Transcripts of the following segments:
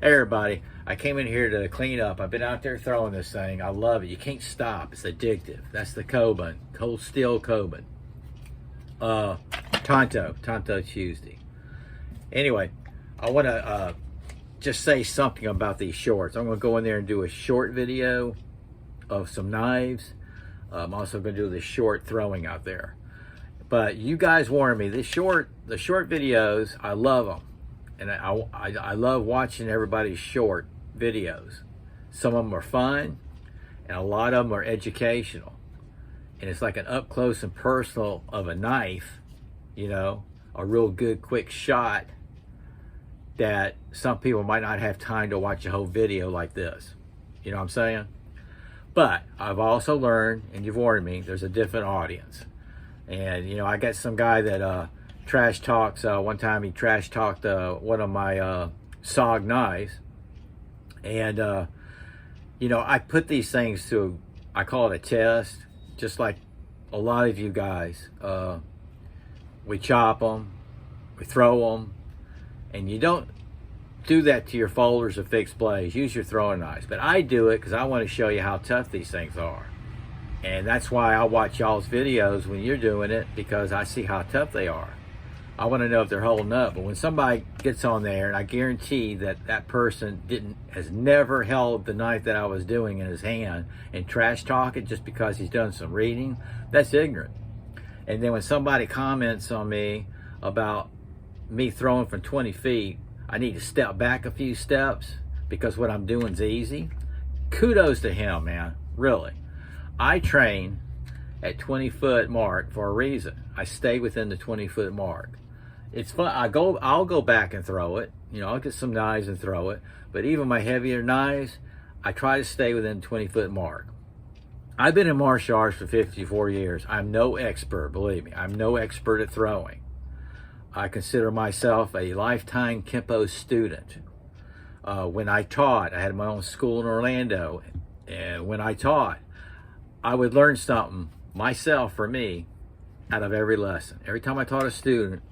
Hey everybody, I came in here to clean up. I've been out there throwing this thing. I love it. You can't stop. It's addictive. That's the Coben, cold steel Coben. Tonto Tuesday. Anyway, I want to just say something about these shorts. I'm going to go in there and do a short video of some knives. I'm also going to do the short throwing out there. But you guys warned me. The short videos, I love them. And I love watching everybody's short videos. Some of them are fun, and a lot of them are educational. And it's like an up close and personal of a knife, you know, a real good quick shot that some people might not have time to watch a whole video like this. You know what I'm saying? But I've also learned, and you've warned me, there's a different audience. And, you know, I got some guy that trash talks. One time he trash talked one of my SOG knives, and you know, I put these things to, I call it a test, just like a lot of you guys. We chop them, we throw them, and you don't do that to your folders or fixed blades. Use your throwing knives, but I do it because I want to show you how tough these things are, and that's why I watch y'all's videos when you're doing it, because I see how tough they are. I want to know if they're holding up. But when somebody gets on there, and I guarantee that that person has never held the knife that I was doing in his hand and trash talk it just because he's done some reading, that's ignorant. And then when somebody comments on me about me throwing from 20 feet, I need to step back a few steps because what I'm doing is easy. Kudos to him, man, really. I train at 20-foot mark for a reason. I stay within the 20-foot mark. It's fun. I'll go back and throw it. You know, I'll get some knives and throw it. But even my heavier knives, I try to stay within the 20-foot mark. I've been in martial arts for 54 years. I'm no expert, believe me. I'm no expert at throwing. I consider myself a lifetime Kempo student. When I taught, I had my own school in Orlando. And when I taught, I would learn something myself, for me, out of every lesson. Every time I taught a student,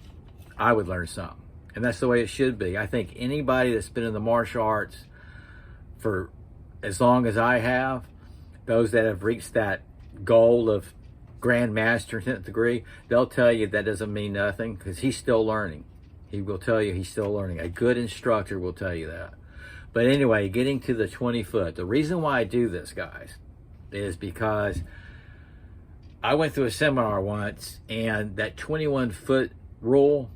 I would learn something. And that's the way it should be. I think anybody that's been in the martial arts for as long as I have, those that have reached that goal of Grand Master 10th degree, they'll tell you that doesn't mean nothing, because he's still learning. He will tell you he's still learning. A good instructor will tell you that. But anyway, getting to the 20 foot, the reason why I do this, guys, is because I went through a seminar once, and that 21-foot rule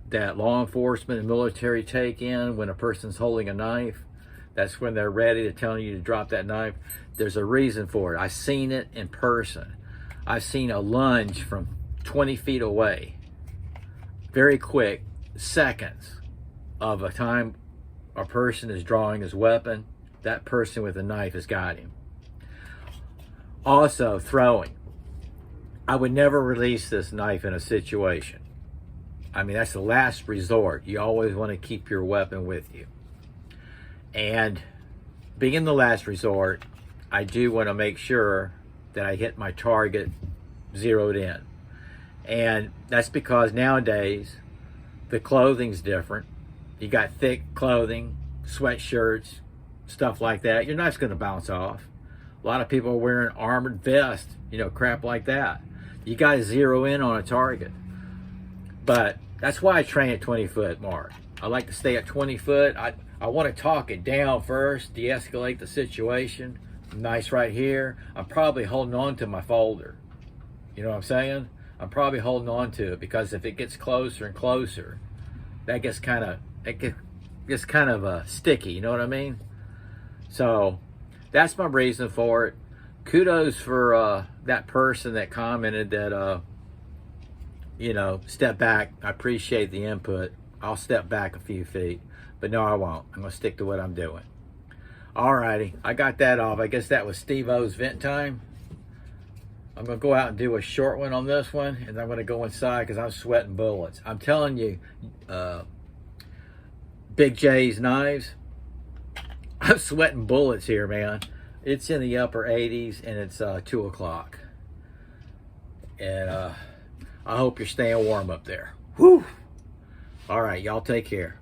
that law enforcement and military take in when a person's holding a knife, that's when they're ready to tell you to drop that knife. There's a reason for it. I've seen it in person. I've seen a lunge from 20 feet away, very quick, seconds of a time a person is drawing his weapon, that person with a knife has got him. Also, throwing. I would never release this knife in a situation. I mean, that's the last resort. You always want to keep your weapon with you. And being the last resort, I do want to make sure that I hit my target zeroed in. And that's because nowadays, the clothing's different. You got thick clothing, sweatshirts, stuff like that. Your knife's going to bounce off. A lot of people are wearing armored vests, you know, crap like that. You got to zero in on a target. But that's why I train at 20-foot mark. I like to stay at 20 foot. I want to talk it down first, de-escalate the situation. Nice right here. I'm probably holding on to my folder. You know what I'm saying? I'm probably holding on to it, because if it gets closer and closer, that gets kind of sticky. You know what I mean? So that's my reason for it. Kudos for that person that commented that, you know, step back. I appreciate the input. I'll step back a few feet, but no, I won't. I'm going to stick to what I'm doing. Alrighty, I got that off. I guess that was Steve-O's vent time. I'm going to go out and do a short one on this one, and I'm going to go inside because I'm sweating bullets. I'm telling you, Big J's knives, I'm sweating bullets here, man. It's in the upper 80s, and it's 2 o'clock. And I hope you're staying warm up there. Whew. All right, y'all take care.